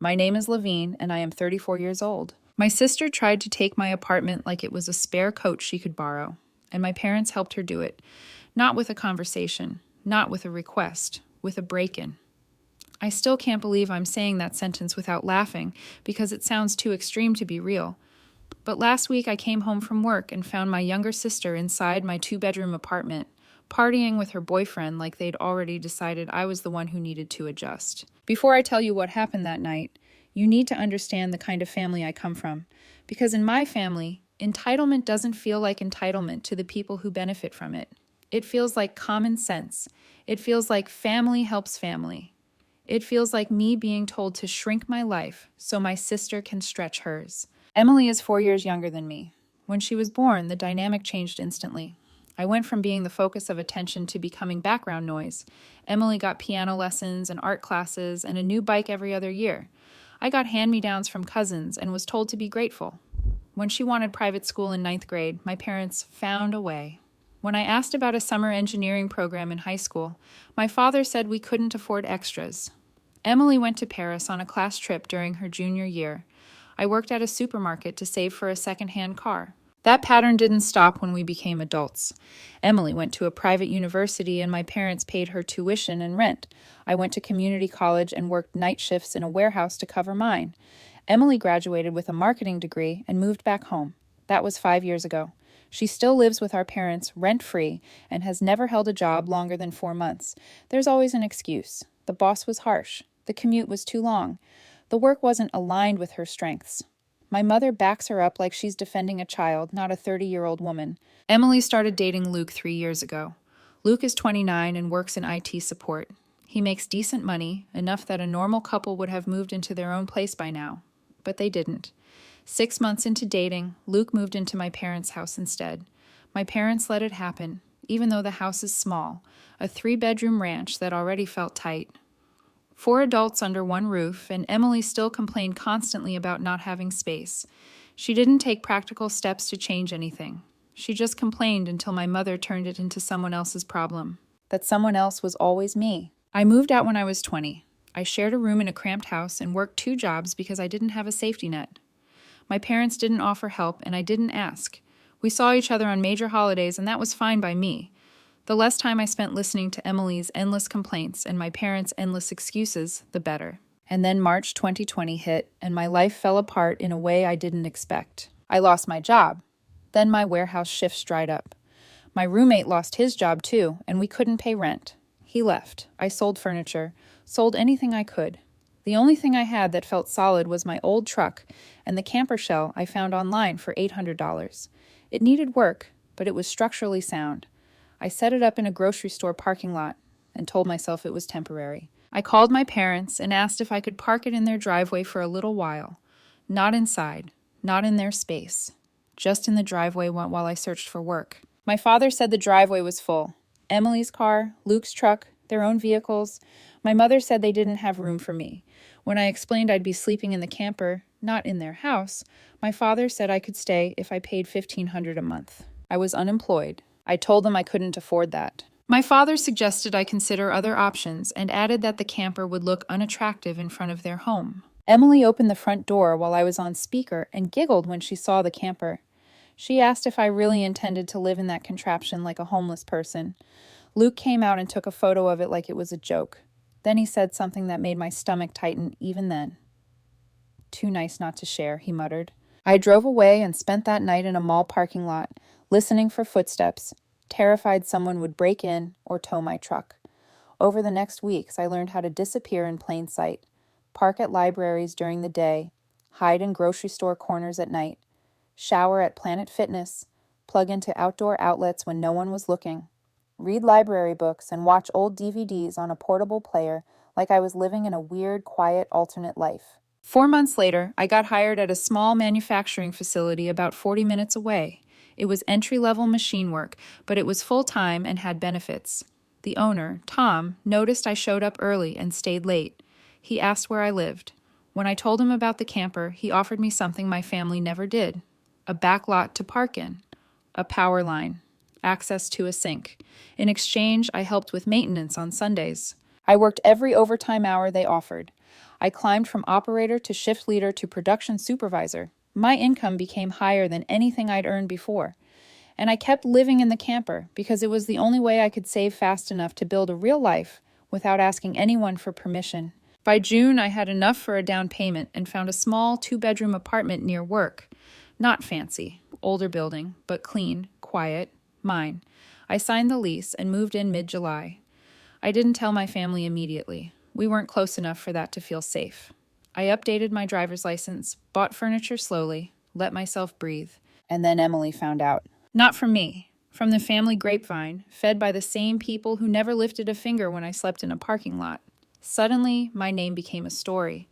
My name is Levine, and I am 34 years old. My sister tried to take my apartment like it was a spare coat she could borrow, and my parents helped her do it. Not with a conversation, not with a request, with a break-in. I still can't believe I'm saying that sentence without laughing because it sounds too extreme to be real. But last week I came home from work and found my younger sister inside my two-bedroom apartment, partying with her boyfriend like they'd already decided I was the one who needed to adjust. Before I tell you what happened that night, you need to understand the kind of family I come from. Because in my family, entitlement doesn't feel like entitlement to the people who benefit from it. It feels like common sense. It feels like family helps family. It feels like me being told to shrink my life so my sister can stretch hers. Emily is 4 years younger than me. When she was born, the dynamic changed instantly. I went from being the focus of attention to becoming background noise. Emily got piano lessons and art classes and a new bike every other year. I got hand-me-downs from cousins and was told to be grateful. When she wanted private school in ninth grade, my parents found a way. When I asked about a summer engineering program in high school, my father said we couldn't afford extras. Emily went to Paris on a class trip during her junior year. I worked at a supermarket to save for a second-hand car. That pattern didn't stop when we became adults. Emily went to a private university and my parents paid her tuition and rent. I went to community college and worked night shifts in a warehouse to cover mine. Emily graduated with a marketing degree and moved back home. That was 5 years ago. She still lives with our parents, rent-free, and has never held a job longer than 4 months. There's always an excuse. The boss was harsh. The commute was too long. The work wasn't aligned with her strengths. My mother backs her up like she's defending a child, not a 30-year-old woman. Emily started dating Luke 3 years ago. Luke is 29 and works in IT support. He makes decent money, enough that a normal couple would have moved into their own place by now. But they didn't. 6 months into dating, Luke moved into my parents' house instead. My parents let it happen, even though the house is small, a 3-bedroom ranch that already felt tight. 4 adults under one roof, and Emily still complained constantly about not having space. She didn't take practical steps to change anything. She just complained until my mother turned it into someone else's problem. That someone else was always me. I moved out when I was 20. I shared a room in a cramped house and worked 2 jobs because I didn't have a safety net. My parents didn't offer help, and I didn't ask. We saw each other on major holidays, and that was fine by me. The less time I spent listening to Emily's endless complaints and my parents' endless excuses, the better. And then March 2020 hit, and my life fell apart in a way I didn't expect. I lost my job. Then my warehouse shifts dried up. My roommate lost his job too, and we couldn't pay rent. He left. I sold furniture, sold anything I could. The only thing I had that felt solid was my old truck and the camper shell I found online for $800. It needed work, but it was structurally sound. I set it up in a grocery store parking lot and told myself it was temporary. I called my parents and asked if I could park it in their driveway for a little while. Not inside, not in their space, just in the driveway while I searched for work. My father said the driveway was full. Emily's car, Luke's truck, their own vehicles. My mother said they didn't have room for me. When I explained I'd be sleeping in the camper, not in their house, my father said I could stay if I paid $1,500 a month. I was unemployed. I told them I couldn't afford that. My father suggested I consider other options and added that the camper would look unattractive in front of their home. Emily opened the front door while I was on speaker and giggled when she saw the camper. She asked if I really intended to live in that contraption like a homeless person. Luke came out and took a photo of it like it was a joke. Then he said something that made my stomach tighten even then. "Too nice not to share," he muttered. I drove away and spent that night in a mall parking lot, listening for footsteps, terrified someone would break in or tow my truck. Over the next weeks, I learned how to disappear in plain sight, park at libraries during the day, hide in grocery store corners at night, shower at Planet Fitness, plug into outdoor outlets when no one was looking, read library books and watch old DVDs on a portable player like I was living in a weird, quiet, alternate life. 4 months later, I got hired at a small manufacturing facility about 40 minutes away. It was entry-level machine work, but it was full-time and had benefits. The owner, Tom, noticed I showed up early and stayed late. He asked where I lived. When I told him about the camper, he offered me something my family never did: a back lot to park in, a power line, access to a sink. In exchange, I helped with maintenance on Sundays. I worked every overtime hour they offered. I climbed from operator to shift leader to production supervisor. My income became higher than anything I'd earned before. And I kept living in the camper because it was the only way I could save fast enough to build a real life without asking anyone for permission. By June, I had enough for a down payment and found a small 2-bedroom apartment near work. Not fancy, older building, but clean, quiet, mine. I signed the lease and moved in mid-July. I didn't tell my family immediately. We weren't close enough for that to feel safe. I updated my driver's license, bought furniture slowly, let myself breathe. And then Emily found out. Not from me, from the family grapevine, fed by the same people who never lifted a finger when I slept in a parking lot. Suddenly, my name became a story.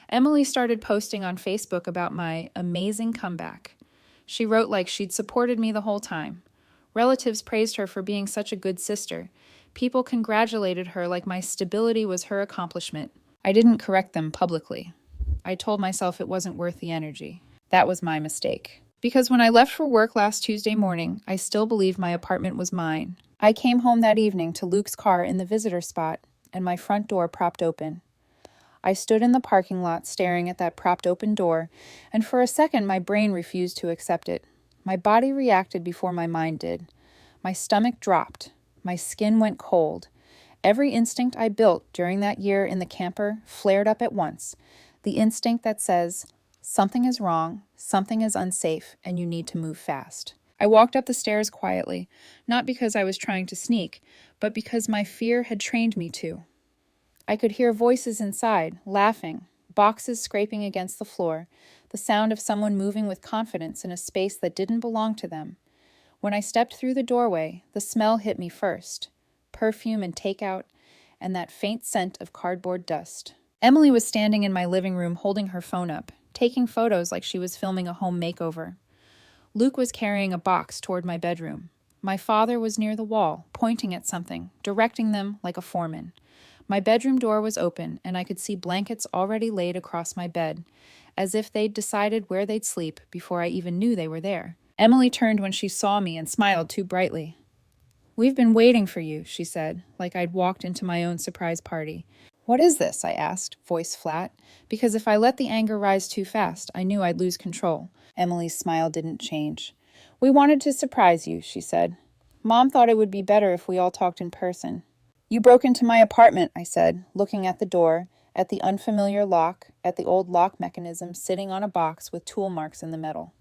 Emily started posting on Facebook about my amazing comeback. She wrote like she'd supported me the whole time. Relatives praised her for being such a good sister. People congratulated her like my stability was her accomplishment. I didn't correct them publicly. I told myself it wasn't worth the energy. That was my mistake. Because when I left for work last Tuesday morning, I still believed my apartment was mine. I came home that evening to Luke's car in the visitor spot and my front door propped open. I stood in the parking lot staring at that propped open door, and for a second my brain refused to accept it. My body reacted before my mind did. My stomach dropped. My skin went cold. Every instinct I built during that year in the camper flared up at once. The instinct that says, something is wrong, something is unsafe, and you need to move fast. I walked up the stairs quietly, not because I was trying to sneak, but because my fear had trained me to. I could hear voices inside, laughing, boxes scraping against the floor, the sound of someone moving with confidence in a space that didn't belong to them. When I stepped through the doorway, the smell hit me first. Perfume and takeout, and that faint scent of cardboard dust. Emily was standing in my living room holding her phone up, taking photos like she was filming a home makeover. Luke was carrying a box toward my bedroom. My father was near the wall, pointing at something, directing them like a foreman. My bedroom door was open, and I could see blankets already laid across my bed, as if they'd decided where they'd sleep before I even knew they were there. Emily turned when she saw me and smiled too brightly. "We've been waiting for you," she said, like I'd walked into my own surprise party. "What is this?" I asked, voice flat, because if I let the anger rise too fast, I knew I'd lose control. Emily's smile didn't change. "We wanted to surprise you," she said. "Mom thought it would be better if we all talked in person." "You broke into my apartment," I said, looking at the door, at the unfamiliar lock, at the old lock mechanism sitting on a box with tool marks in the metal.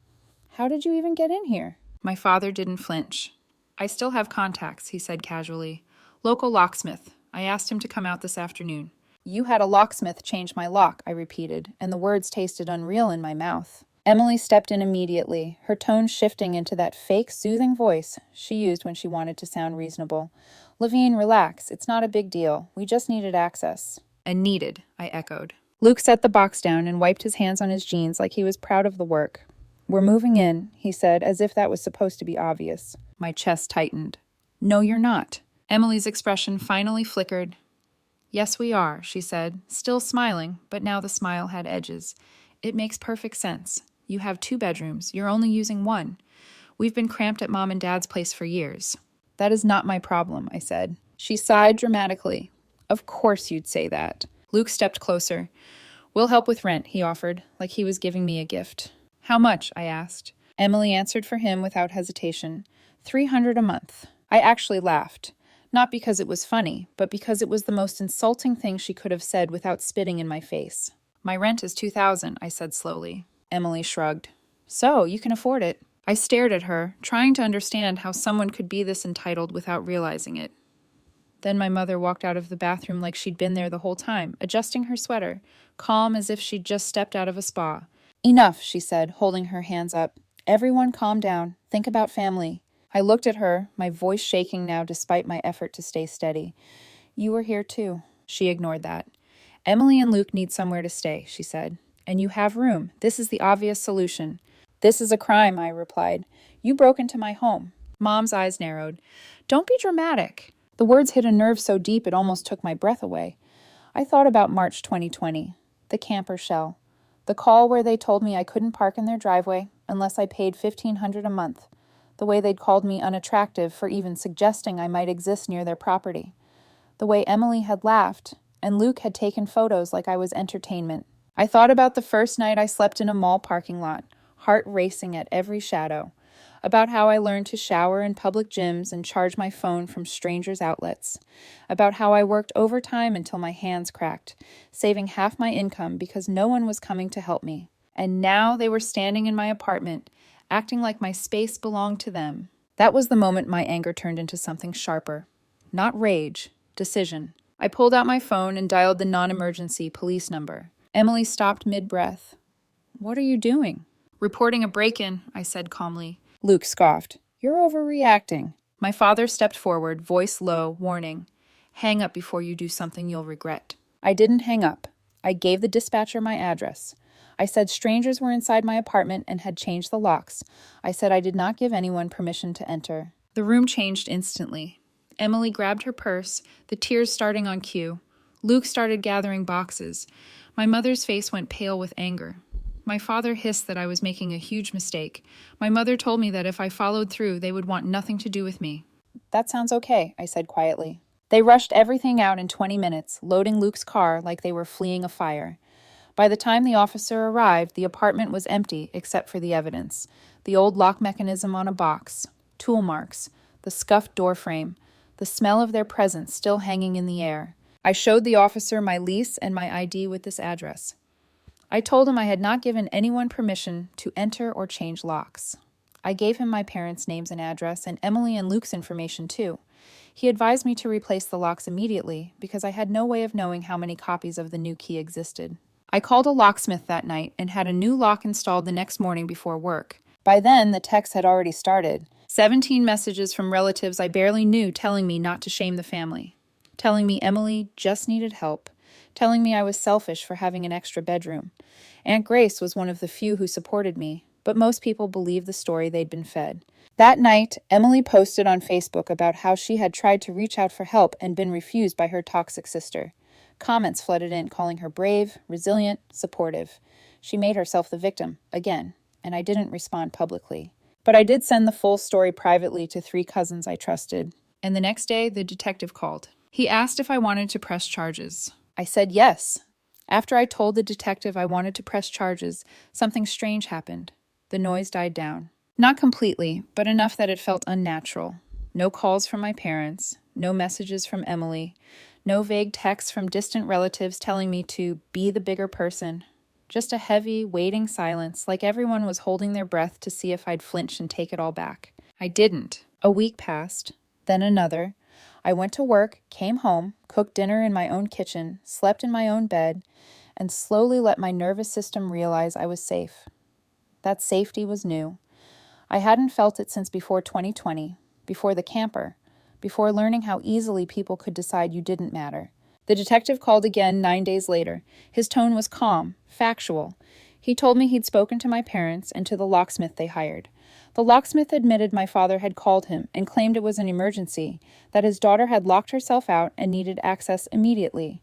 "How did you even get in here?" My father didn't flinch. "I still have contacts," he said casually. "Local locksmith. I asked him to come out this afternoon." "You had a locksmith change my lock," I repeated, and the words tasted unreal in my mouth. Emily stepped in immediately, her tone shifting into that fake, soothing voice she used when she wanted to sound reasonable. "Levine, relax. It's not a big deal. We just needed access." "And needed," I echoed. Luke set the box down and wiped his hands on his jeans like he was proud of the work. "We're moving in," he said, as if that was supposed to be obvious. My chest tightened. "No, you're not." Emily's expression finally flickered. "Yes, we are," she said, still smiling, but now the smile had edges. "It makes perfect sense. You have 2 bedrooms. You're only using 1. We've been cramped at Mom and Dad's place for years." "That is not my problem," I said. She sighed dramatically. "Of course you'd say that." Luke stepped closer. "We'll help with rent," he offered, like he was giving me a gift. "How much?" I asked. Emily answered for him without hesitation. $300 a month. I actually laughed. Not because it was funny, but because it was the most insulting thing she could have said without spitting in my face. "My rent is $2,000, I said slowly. Emily shrugged. "So, you can afford it." I stared at her, trying to understand how someone could be this entitled without realizing it. Then my mother walked out of the bathroom like she'd been there the whole time, adjusting her sweater, calm as if she'd just stepped out of a spa. "Enough," she said, holding her hands up. "Everyone calm down. Think about family." I looked at her, my voice shaking now despite my effort to stay steady. "You were here too." She ignored that. "Emily and Luke need somewhere to stay," she said. "And you have room. This is the obvious solution." "This is a crime," I replied. "You broke into my home." Mom's eyes narrowed. "Don't be dramatic." The words hit a nerve so deep it almost took my breath away. I thought about March 2020, the camper shell, the call where they told me I couldn't park in their driveway unless I paid $1,500 a month, the way they'd called me unattractive for even suggesting I might exist near their property, the way Emily had laughed, and Luke had taken photos like I was entertainment. I thought about the first night I slept in a mall parking lot, heart racing at every shadow, about how I learned to shower in public gyms and charge my phone from strangers' outlets, about how I worked overtime until my hands cracked, saving half my income because no one was coming to help me. And now they were standing in my apartment, acting like my space belonged to them. That was the moment my anger turned into something sharper. Not rage, decision. I pulled out my phone and dialed the non-emergency police number. Emily stopped mid-breath. "What are you doing?" "Reporting a break-in," I said calmly. Luke scoffed. "You're overreacting." My father stepped forward, voice low, warning. "Hang up before you do something you'll regret." I didn't hang up. I gave the dispatcher my address. I said strangers were inside my apartment and had changed the locks. I said I did not give anyone permission to enter. The room changed instantly. Emily grabbed her purse, the tears starting on cue. Luke started gathering boxes. My mother's face went pale with anger. My father hissed that I was making a huge mistake. My mother told me that if I followed through, they would want nothing to do with me. "That sounds okay," I said quietly. They rushed everything out in 20 minutes, loading Luke's car like they were fleeing a fire. By the time the officer arrived, the apartment was empty except for the evidence. The old lock mechanism on a box, tool marks, the scuffed door frame, the smell of their presence still hanging in the air. I showed the officer my lease and my ID with this address. I told him I had not given anyone permission to enter or change locks. I gave him my parents' names and address, and Emily and Luke's information too. He advised me to replace the locks immediately because I had no way of knowing how many copies of the new key existed. I called a locksmith that night and had a new lock installed the next morning before work. By then, the texts had already started. 17 messages from relatives I barely knew telling me not to shame the family. Telling me Emily just needed help. Telling me I was selfish for having an extra bedroom. Aunt Grace was one of the few who supported me, but most people believed the story they'd been fed. That night, Emily posted on Facebook about how she had tried to reach out for help and been refused by her toxic sister. Comments flooded in, calling her brave, resilient, supportive. She made herself the victim, again, and I didn't respond publicly. But I did send the full story privately to 3 cousins I trusted. And the next day, the detective called. He asked if I wanted to press charges. I said yes. After I told the detective I wanted to press charges, something strange happened. The noise died down. Not completely, but enough that it felt unnatural. No calls from my parents, no messages from Emily, no vague texts from distant relatives telling me to be the bigger person. Just a heavy, waiting silence, like everyone was holding their breath to see if I'd flinch and take it all back. I didn't. A week passed, then another. I went to work, came home, cooked dinner in my own kitchen, slept in my own bed, and slowly let my nervous system realize I was safe. That safety was new. I hadn't felt it since before 2020, before the camper, before learning how easily people could decide you didn't matter. The detective called again 9 days later. His tone was calm, factual. He told me he'd spoken to my parents and to the locksmith they hired. The locksmith admitted my father had called him and claimed it was an emergency, that his daughter had locked herself out and needed access immediately.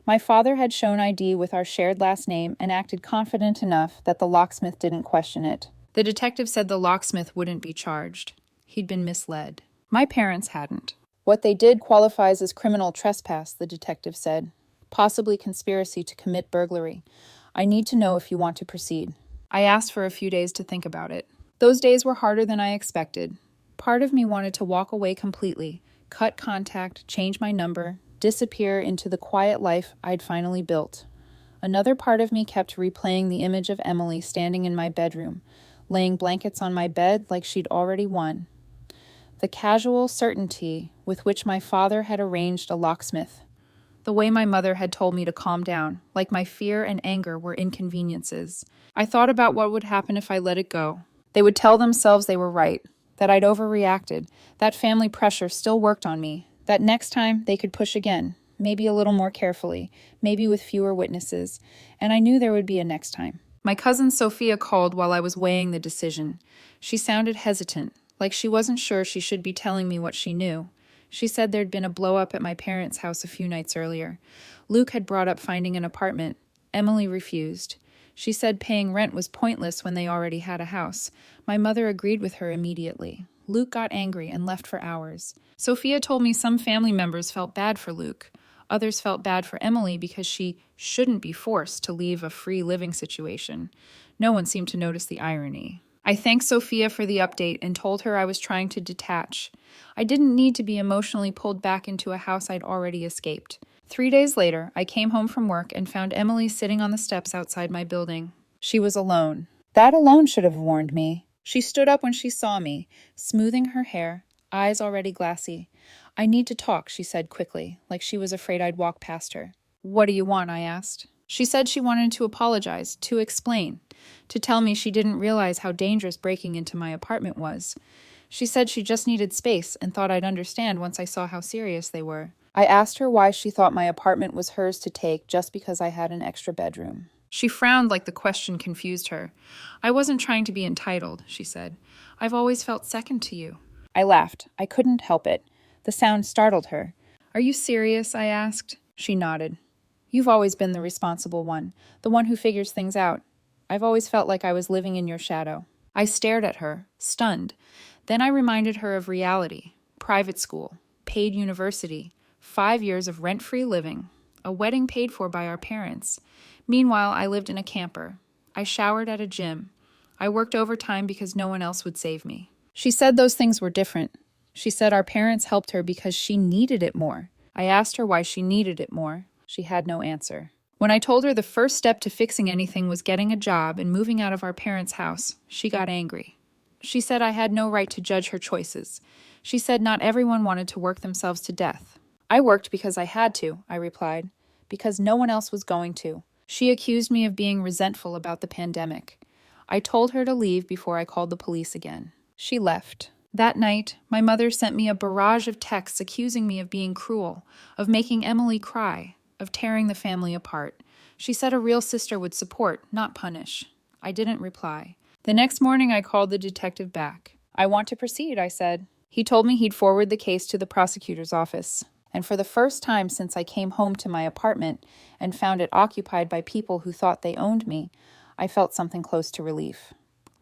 My father had shown ID with our shared last name and acted confident enough that the locksmith didn't question it. The detective said the locksmith wouldn't be charged. He'd been misled. My parents hadn't. What they did qualifies as criminal trespass, the detective said. Possibly conspiracy to commit burglary. I need to know if you want to proceed. I asked for a few days to think about it. Those days were harder than I expected. Part of me wanted to walk away completely, cut contact, change my number, disappear into the quiet life I'd finally built. Another part of me kept replaying the image of Emily standing in my bedroom, laying blankets on my bed like she'd already won. The casual certainty with which my father had arranged a locksmith. The way my mother had told me to calm down, like my fear and anger were inconveniences. I thought about what would happen if I let it go. They would tell themselves they were right, that I'd overreacted, that family pressure still worked on me, that next time they could push again, maybe a little more carefully, maybe with fewer witnesses, and I knew there would be a next time. My cousin Sophia called while I was weighing the decision. She sounded hesitant, like she wasn't sure she should be telling me what she knew. She said there'd been a blow-up at my parents' house a few nights earlier. Luke had brought up finding an apartment. Emily refused. She said paying rent was pointless when they already had a house. My mother agreed with her immediately. Luke got angry and left for hours. Sophia told me some family members felt bad for Luke. Others felt bad for Emily because she shouldn't be forced to leave a free living situation. No one seemed to notice the irony. I thanked Sophia for the update and told her I was trying to detach. I didn't need to be emotionally pulled back into a house I'd already escaped. 3 days later, I came home from work and found Emily sitting on the steps outside my building. She was alone. That alone should have warned me. She stood up when she saw me, smoothing her hair, eyes already glassy. "I need to talk," she said quickly, like she was afraid I'd walk past her. "What do you want?" I asked. She said she wanted to apologize, to explain, to tell me she didn't realize how dangerous breaking into my apartment was. She said she just needed space and thought I'd understand once I saw how serious they were. I asked her why she thought my apartment was hers to take just because I had an extra bedroom. She frowned like the question confused her. "I wasn't trying to be entitled," she said. "I've always felt second to you." I laughed. I couldn't help it. The sound startled her. "Are you serious?" I asked. She nodded. "You've always been the responsible one, the one who figures things out. I've always felt like I was living in your shadow." I stared at her, stunned. Then I reminded her of reality. Private school, paid university, 5 years of rent-free living, a wedding paid for by our parents. Meanwhile, I lived in a camper. I showered at a gym. I worked overtime because no one else would save me. She said those things were different. She said our parents helped her because she needed it more. I asked her why she needed it more. She had no answer. When I told her the first step to fixing anything was getting a job and moving out of our parents' house, she got angry. She said I had no right to judge her choices. She said not everyone wanted to work themselves to death. "I worked because I had to," I replied, "because no one else was going to." She accused me of being resentful about the pandemic. I told her to leave before I called the police again. She left. That night, my mother sent me a barrage of texts accusing me of being cruel, of making Emily cry, of tearing the family apart. She said a real sister would support, not punish. I didn't reply. The next morning, I called the detective back. "I want to proceed," I said. He told me he'd forward the case to the prosecutor's office. And for the first time since I came home to my apartment and found it occupied by people who thought they owned me, I felt something close to relief.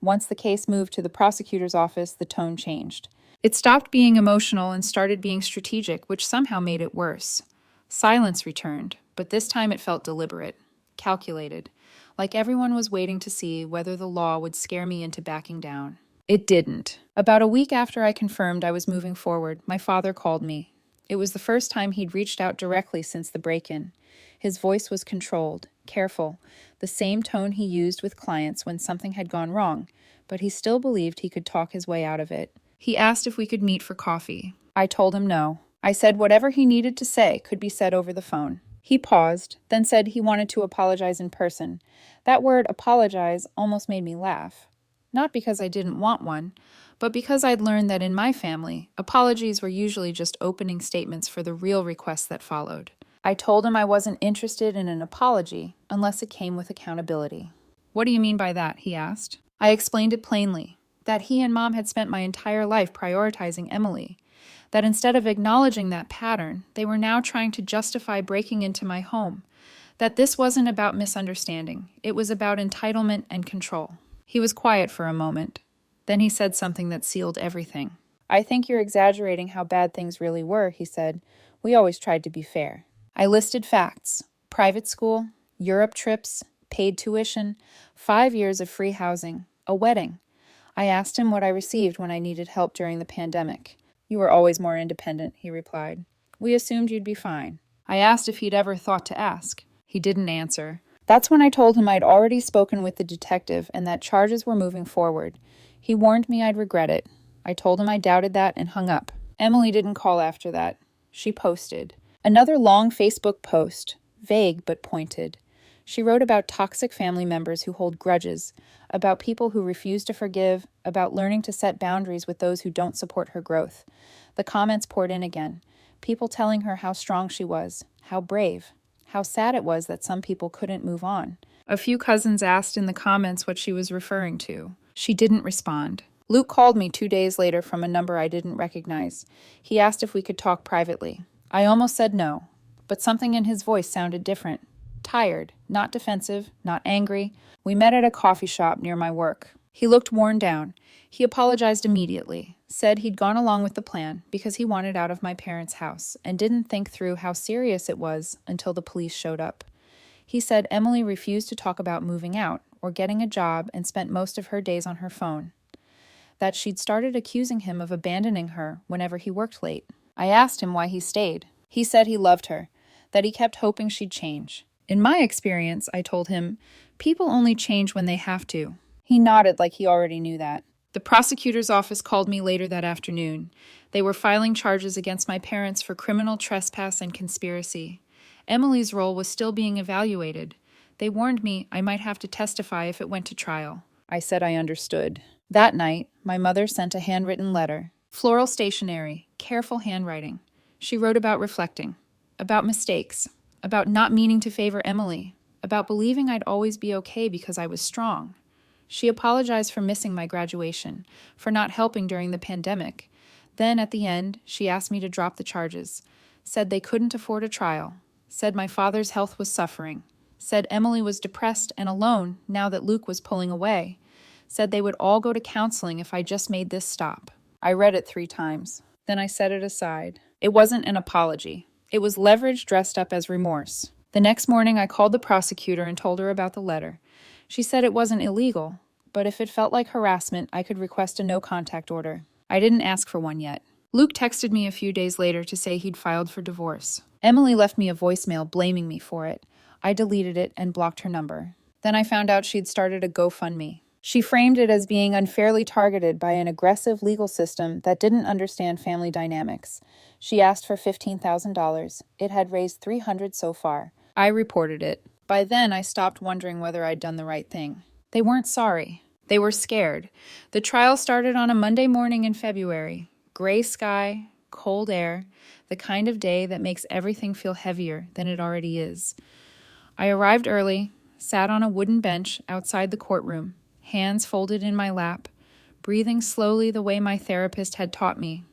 Once the case moved to the prosecutor's office, the tone changed. It stopped being emotional and started being strategic, which somehow made it worse. Silence returned, but this time it felt deliberate, calculated, like everyone was waiting to see whether the law would scare me into backing down. It didn't. About a week after I confirmed I was moving forward, my father called me. It was the first time he'd reached out directly since the break-in. His voice was controlled, careful, the same tone he used with clients when something had gone wrong, but he still believed he could talk his way out of it. He asked if we could meet for coffee. I told him no. I said whatever he needed to say could be said over the phone. He paused, then said he wanted to apologize in person. That word apologize almost made me laugh. Not because I didn't want one, but because I'd learned that in my family, apologies were usually just opening statements for the real requests that followed. I told him I wasn't interested in an apology unless it came with accountability. "What do you mean by that?" he asked. I explained it plainly, that he and Mom had spent my entire life prioritizing Emily, that instead of acknowledging that pattern, they were now trying to justify breaking into my home, that this wasn't about misunderstanding, it was about entitlement and control. He was quiet for a moment. Then he said something that sealed everything. "I think you're exaggerating how bad things really were," he said. "We always tried to be fair." I listed facts: private school, Europe trips, paid tuition, 5 years of free housing, a wedding. I asked him what I received when I needed help during the pandemic. "You were always more independent," he replied. "We assumed you'd be fine." I asked if he'd ever thought to ask. He didn't answer. That's when I told him I'd already spoken with the detective and that charges were moving forward. He warned me I'd regret it. I told him I doubted that and hung up. Emily didn't call after that. She posted. Another long Facebook post, vague but pointed. She wrote about toxic family members who hold grudges, about people who refuse to forgive, about learning to set boundaries with those who don't support her growth. The comments poured in again, people telling her how strong she was, how brave, how sad it was that some people couldn't move on. A few cousins asked in the comments what she was referring to. She didn't respond. Luke called me 2 days later from a number I didn't recognize. He asked if we could talk privately. I almost said no, but something in his voice sounded different. Tired, not defensive, not angry. We met at a coffee shop near my work. He looked worn down. He apologized immediately, said he'd gone along with the plan because he wanted out of my parents' house and didn't think through how serious it was until the police showed up. He said Emily refused to talk about moving out or getting a job and spent most of her days on her phone. That she'd started accusing him of abandoning her whenever he worked late. I asked him why he stayed. He said he loved her, that he kept hoping she'd change. In my experience, I told him, people only change when they have to. He nodded like he already knew that. The prosecutor's office called me later that afternoon. They were filing charges against my parents for criminal trespass and conspiracy. Emily's role was still being evaluated. They warned me I might have to testify if it went to trial. I said I understood. That night, my mother sent a handwritten letter. Floral stationery, careful handwriting. She wrote about reflecting, about mistakes, about not meaning to favor Emily, about believing I'd always be okay because I was strong. She apologized for missing my graduation, for not helping during the pandemic. Then, at the end, she asked me to drop the charges, said they couldn't afford a trial, said my father's health was suffering, said Emily was depressed and alone now that Luke was pulling away, said they would all go to counseling if I just made this stop. I read it 3 times. Then I set it aside. It wasn't an apology. It was leverage dressed up as remorse. The next morning, I called the prosecutor and told her about the letter. She said it wasn't illegal, but if it felt like harassment, I could request a no-contact order. I didn't ask for one yet. Luke texted me a few days later to say he'd filed for divorce. Emily left me a voicemail blaming me for it. I deleted it and blocked her number. Then I found out she'd started a GoFundMe. She framed it as being unfairly targeted by an aggressive legal system that didn't understand family dynamics. She asked for $15,000. It had raised $300 so far. I reported it. By then, I stopped wondering whether I'd done the right thing. They weren't sorry. They were scared. The trial started on a Monday morning in February. Gray sky, cold air, the kind of day that makes everything feel heavier than it already is. I arrived early, sat on a wooden bench outside the courtroom, hands folded in my lap, breathing slowly the way my therapist had taught me.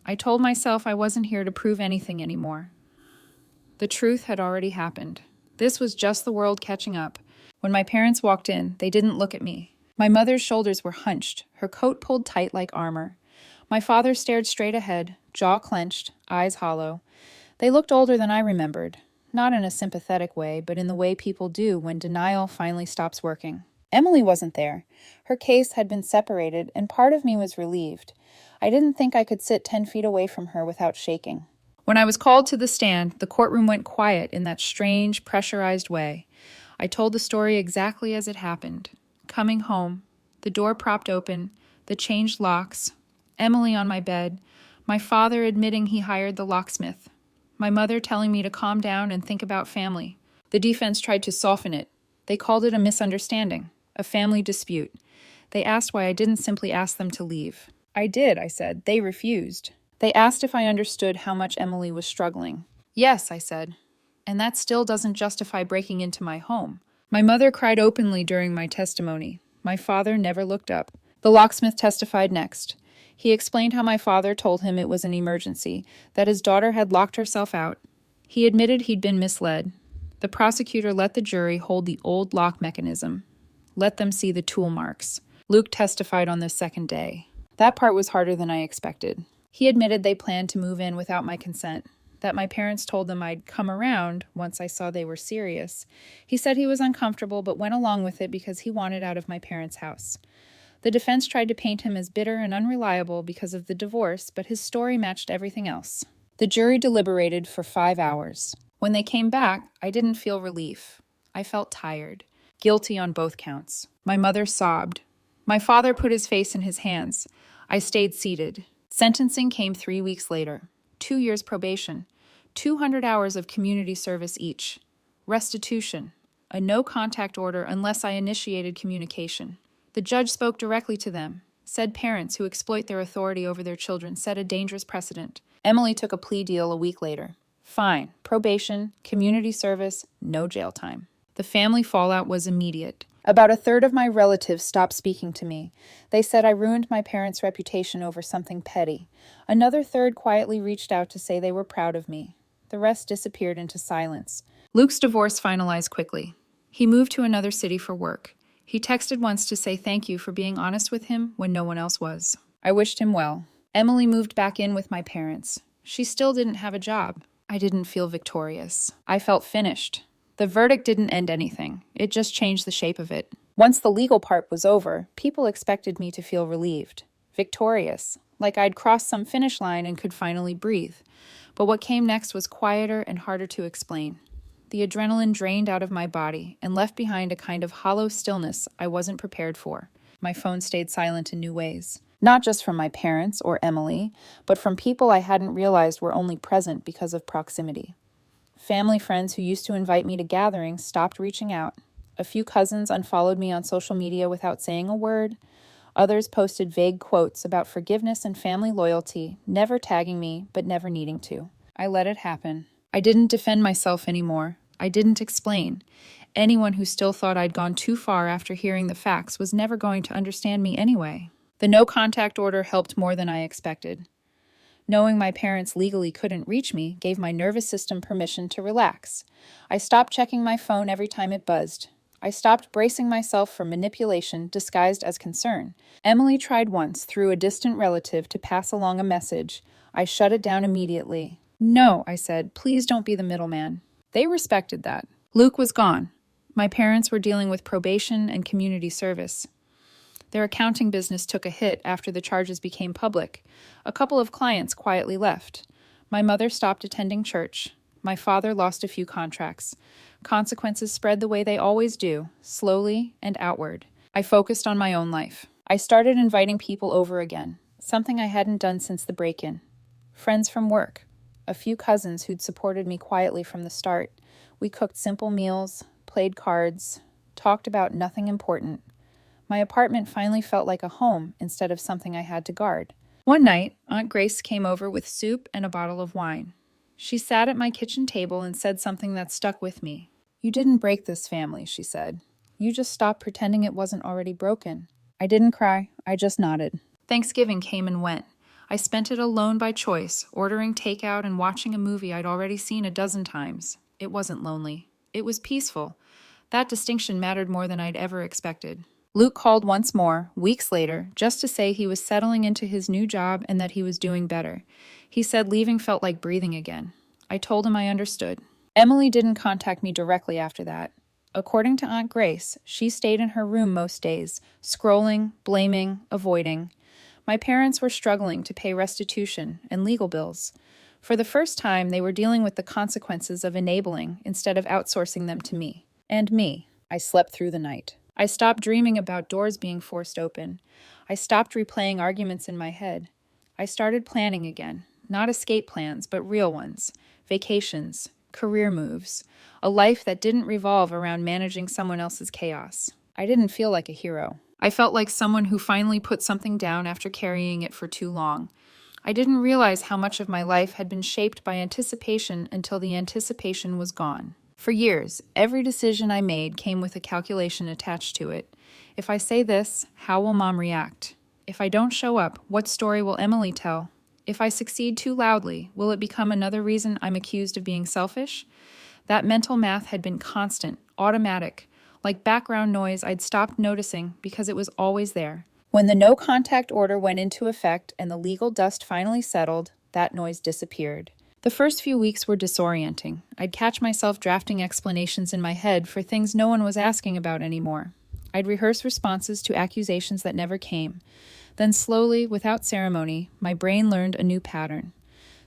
I told myself I wasn't here to prove anything anymore. The truth had already happened. This was just the world catching up. When my parents walked in, they didn't look at me. My mother's shoulders were hunched, her coat pulled tight like armor. My father stared straight ahead, jaw clenched, eyes hollow. They looked older than I remembered, not in a sympathetic way, but in the way people do when denial finally stops working. Emily wasn't there. Her case had been separated, and part of me was relieved. I didn't think I could sit 10 feet away from her without shaking. When I was called to the stand, the courtroom went quiet in that strange, pressurized way. I told the story exactly as it happened. Coming home, the door propped open, the changed locks, Emily on my bed, my father admitting he hired the locksmith, my mother telling me to calm down and think about family. The defense tried to soften it. They called it a misunderstanding, a family dispute. They asked why I didn't simply ask them to leave. I did, I said. They refused. They asked if I understood how much Emily was struggling. Yes, I said. And that still doesn't justify breaking into my home. My mother cried openly during my testimony. My father never looked up. The locksmith testified next. He explained how my father told him it was an emergency, that his daughter had locked herself out. He admitted he'd been misled. The prosecutor let the jury hold the old lock mechanism. Let them see the tool marks. Luke testified on the second day. That part was harder than I expected. He admitted they planned to move in without my consent, that my parents told them I'd come around once I saw they were serious. He said he was uncomfortable but went along with it because he wanted out of my parents' house. The defense tried to paint him as bitter and unreliable because of the divorce, but his story matched everything else. The jury deliberated for 5 hours. When they came back, I didn't feel relief. I felt tired, guilty on both counts. My mother sobbed. My father put his face in his hands. I stayed seated. Sentencing came 3 weeks later. 2 years probation. 200 hours of community service each. Restitution. A no-contact order unless I initiated communication. The judge spoke directly to them, said parents who exploit their authority over their children set a dangerous precedent. Emily took a plea deal a week later. Fine, probation, community service, no jail time. The family fallout was immediate. About a third of my relatives stopped speaking to me. They said I ruined my parents' reputation over something petty. Another third quietly reached out to say they were proud of me. The rest disappeared into silence. Luke's divorce finalized quickly. He moved to another city for work. He texted once to say thank you for being honest with him when no one else was. I wished him well. Emily moved back in with my parents. She still didn't have a job. I didn't feel victorious. I felt finished. The verdict didn't end anything. It just changed the shape of it. Once the legal part was over, people expected me to feel relieved, victorious, like I'd crossed some finish line and could finally breathe. But what came next was quieter and harder to explain. The adrenaline drained out of my body and left behind a kind of hollow stillness I wasn't prepared for. My phone stayed silent in new ways. Not just from my parents or Emily, but from people I hadn't realized were only present because of proximity. Family friends who used to invite me to gatherings stopped reaching out. A few cousins unfollowed me on social media without saying a word. Others posted vague quotes about forgiveness and family loyalty, never tagging me, but never needing to. I let it happen. I didn't defend myself anymore. I didn't explain. Anyone who still thought I'd gone too far after hearing the facts was never going to understand me anyway. The no-contact order helped more than I expected. Knowing my parents legally couldn't reach me gave my nervous system permission to relax. I stopped checking my phone every time it buzzed. I stopped bracing myself for manipulation disguised as concern. Emily tried once, through a distant relative, to pass along a message. I shut it down immediately. "No," I said, "please don't be the middleman." They respected that. Luke was gone. My parents were dealing with probation and community service. Their accounting business took a hit after the charges became public. A couple of clients quietly left. My mother stopped attending church. My father lost a few contracts. Consequences spread the way they always do, slowly and outward. I focused on my own life. I started inviting people over again, something I hadn't done since the break-in. Friends from work, a few cousins who'd supported me quietly from the start. We cooked simple meals, played cards, talked about nothing important. My apartment finally felt like a home instead of something I had to guard. One night, Aunt Grace came over with soup and a bottle of wine. She sat at my kitchen table and said something that stuck with me. "You didn't break this family," she said. "You just stopped pretending it wasn't already broken." I didn't cry, I just nodded. Thanksgiving came and went. I spent it alone by choice, ordering takeout and watching a movie I'd already seen a dozen times. It wasn't lonely. It was peaceful. That distinction mattered more than I'd ever expected. Luke called once more, weeks later, just to say he was settling into his new job and that he was doing better. He said leaving felt like breathing again. I told him I understood. Emily didn't contact me directly after that. According to Aunt Grace, she stayed in her room most days, scrolling, blaming, avoiding. My parents were struggling to pay restitution and legal bills. For the first time, they were dealing with the consequences of enabling instead of outsourcing them to me. And me. I slept through the night. I stopped dreaming about doors being forced open. I stopped replaying arguments in my head. I started planning again. Not escape plans, but real ones. Vacations, career moves, a life that didn't revolve around managing someone else's chaos. I didn't feel like a hero. I felt like someone who finally put something down after carrying it for too long. I didn't realize how much of my life had been shaped by anticipation until the anticipation was gone. For years, every decision I made came with a calculation attached to it. If I say this, how will Mom react? If I don't show up, what story will Emily tell? If I succeed too loudly, will it become another reason I'm accused of being selfish? That mental math had been constant, automatic, like background noise I'd stopped noticing because it was always there. When the no-contact order went into effect and the legal dust finally settled, that noise disappeared. The first few weeks were disorienting. I'd catch myself drafting explanations in my head for things no one was asking about anymore. I'd rehearse responses to accusations that never came. Then slowly, without ceremony, my brain learned a new pattern.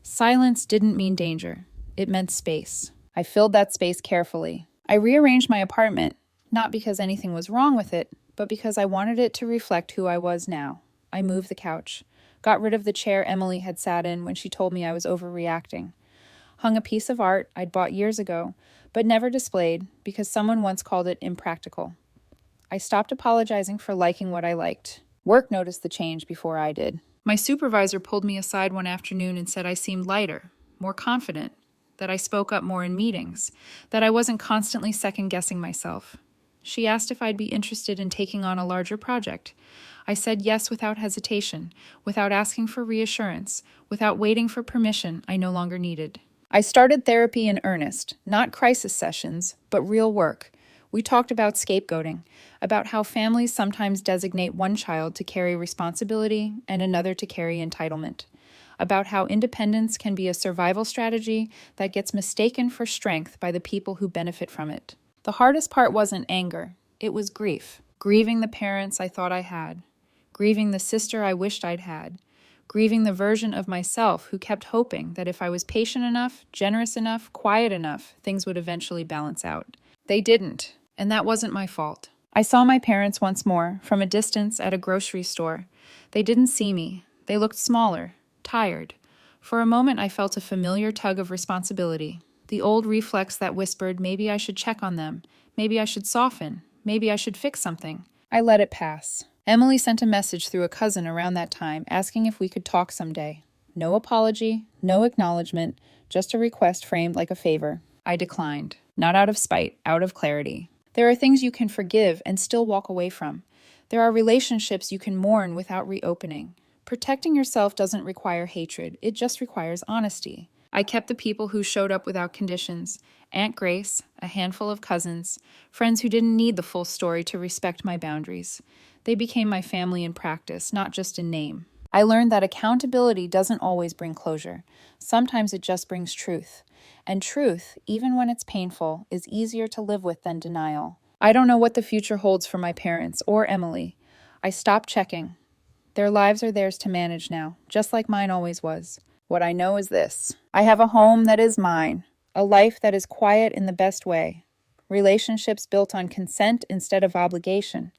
Silence didn't mean danger. It meant space. I filled that space carefully. I rearranged my apartment, not because anything was wrong with it, but because I wanted it to reflect who I was now. I moved the couch. Got rid of the chair Emily had sat in when she told me I was overreacting. Hung a piece of art I'd bought years ago, but never displayed because someone once called it impractical. I stopped apologizing for liking what I liked. Work noticed the change before I did. My supervisor pulled me aside one afternoon and said I seemed lighter, more confident, that I spoke up more in meetings, that I wasn't constantly second-guessing myself. She asked if I'd be interested in taking on a larger project. I said yes without hesitation, without asking for reassurance, without waiting for permission I no longer needed. I started therapy in earnest, not crisis sessions, but real work, We talked about scapegoating, about how families sometimes designate one child to carry responsibility and another to carry entitlement, about how independence can be a survival strategy that gets mistaken for strength by the people who benefit from it. The hardest part wasn't anger, it was grief. Grieving the parents I thought I had, grieving the sister I wished I'd had, grieving the version of myself who kept hoping that if I was patient enough, generous enough, quiet enough, things would eventually balance out. They didn't, and that wasn't my fault. I saw my parents once more, from a distance at a grocery store. They didn't see me. They looked smaller, tired. For a moment, I felt a familiar tug of responsibility, the old reflex that whispered maybe I should check on them, maybe I should soften, maybe I should fix something. I let it pass. Emily sent a message through a cousin around that time asking if we could talk someday. No apology, no acknowledgement, just a request framed like a favor. I declined, not out of spite, out of clarity. There are things you can forgive and still walk away from. There are relationships you can mourn without reopening. Protecting yourself doesn't require hatred, it just requires honesty. I kept the people who showed up without conditions. Aunt Grace, a handful of cousins, friends who didn't need the full story to respect my boundaries. They became my family in practice, not just in name. I learned that accountability doesn't always bring closure. Sometimes it just brings truth. And truth, even when it's painful, is easier to live with than denial. I don't know what the future holds for my parents or Emily. I stopped checking. Their lives are theirs to manage now, just like mine always was. What I know is this: I have a home that is mine, a life that is quiet in the best way, relationships built on consent instead of obligation,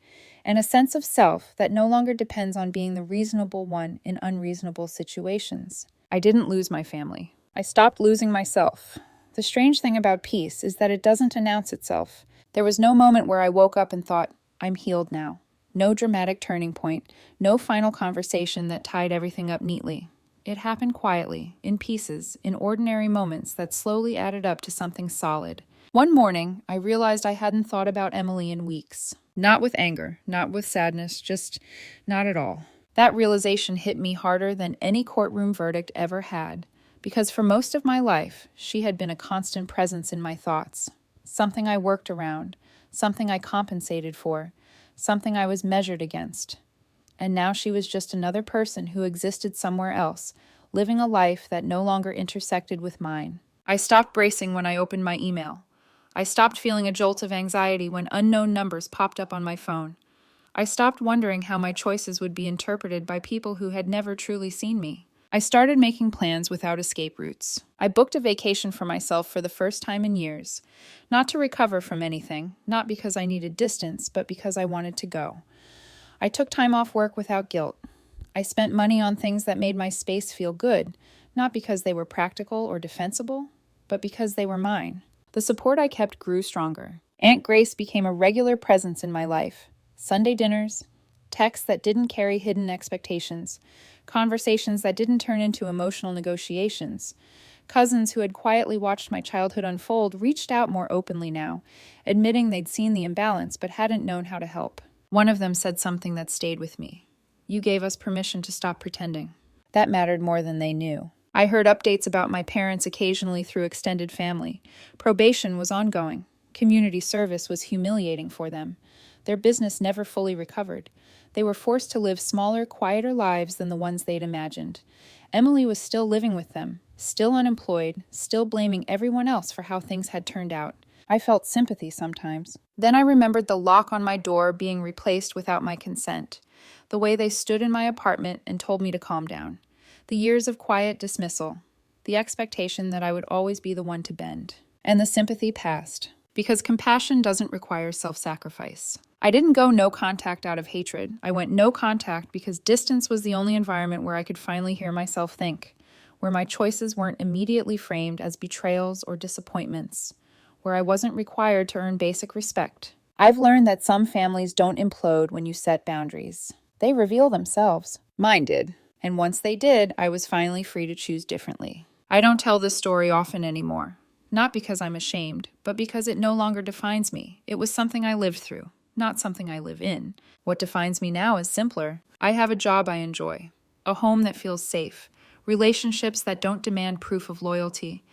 and a sense of self that no longer depends on being the reasonable one in unreasonable situations. I didn't lose my family. I stopped losing myself. The strange thing about peace is that it doesn't announce itself. There was no moment where I woke up and thought, I'm healed now. No dramatic turning point, no final conversation that tied everything up neatly. It happened quietly, in pieces, in ordinary moments that slowly added up to something solid. One morning, I realized I hadn't thought about Emily in weeks. Not with anger, not with sadness, just not at all. That realization hit me harder than any courtroom verdict ever had, because for most of my life, she had been a constant presence in my thoughts. Something I worked around, something I compensated for, something I was measured against. And now she was just another person who existed somewhere else, living a life that no longer intersected with mine. I stopped bracing when I opened my email. I stopped feeling a jolt of anxiety when unknown numbers popped up on my phone. I stopped wondering how my choices would be interpreted by people who had never truly seen me. I started making plans without escape routes. I booked a vacation for myself for the first time in years. Not to recover from anything, not because I needed distance, but because I wanted to go. I took time off work without guilt. I spent money on things that made my space feel good, not because they were practical or defensible, but because they were mine. The support I kept grew stronger. Aunt Grace became a regular presence in my life. Sunday dinners, texts that didn't carry hidden expectations, conversations that didn't turn into emotional negotiations. Cousins who had quietly watched my childhood unfold reached out more openly now, admitting they'd seen the imbalance but hadn't known how to help. One of them said something that stayed with me. You gave us permission to stop pretending. That mattered more than they knew. I heard updates about my parents occasionally through extended family. Probation was ongoing. Community service was humiliating for them. Their business never fully recovered. They were forced to live smaller, quieter lives than the ones they'd imagined. Emily was still living with them, still unemployed, still blaming everyone else for how things had turned out. I felt sympathy sometimes. Then I remembered the lock on my door being replaced without my consent, the way they stood in my apartment and told me to calm down, the years of quiet dismissal, the expectation that I would always be the one to bend. And the sympathy passed, because compassion doesn't require self-sacrifice. I didn't go no contact out of hatred. I went no contact because distance was the only environment where I could finally hear myself think, where my choices weren't immediately framed as betrayals or disappointments, where I wasn't required to earn basic respect. I've learned that some families don't implode when you set boundaries. They reveal themselves. Mine did. And once they did, I was finally free to choose differently. I don't tell this story often anymore. Not because I'm ashamed, but because it no longer defines me. It was something I lived through, not something I live in. What defines me now is simpler. I have a job I enjoy, a home that feels safe, relationships that don't demand proof of loyalty.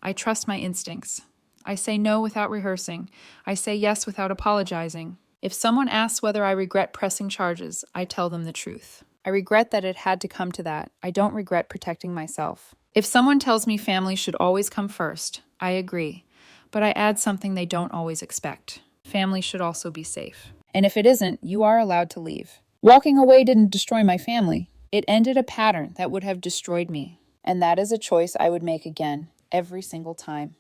I trust my instincts. I say no without rehearsing. I say yes without apologizing. If someone asks whether I regret pressing charges, I tell them the truth. I regret that it had to come to that. I don't regret protecting myself. If someone tells me family should always come first, I agree. But I add something they don't always expect. Family should also be safe. And if it isn't, you are allowed to leave. Walking away didn't destroy my family. It ended a pattern that would have destroyed me. And that is a choice I would make again, every single time.